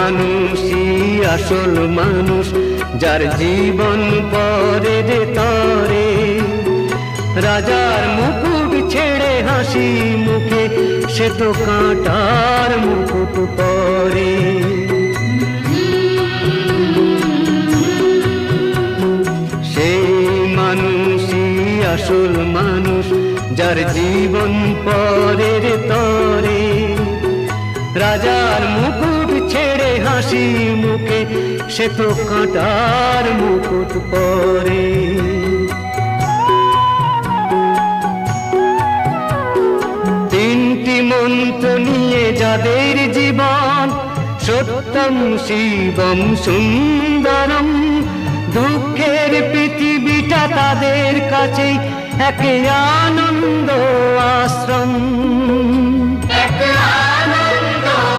মানুষই আসল মানুষ, যার জীবন পরে রে তরে। রাজার মুকুট ছেড়ে হাসি মুখে, সে তো কাঁটার মুকুট পরে। সেই মানুষই আসল মানুষ, যার জীবন পরে রে তরে। রাজার মুকুট ছেড়ে হাসি মুখে, সে তো কাঁটার মুকুট পরে। তিনটি মন্ত্র নিয়ে যাদের জীবন, সত্যম শিবম সুন্দরম। দুঃখের পৃথিবীটা তাদের কাছেই এক আনন্দ আশ্রম।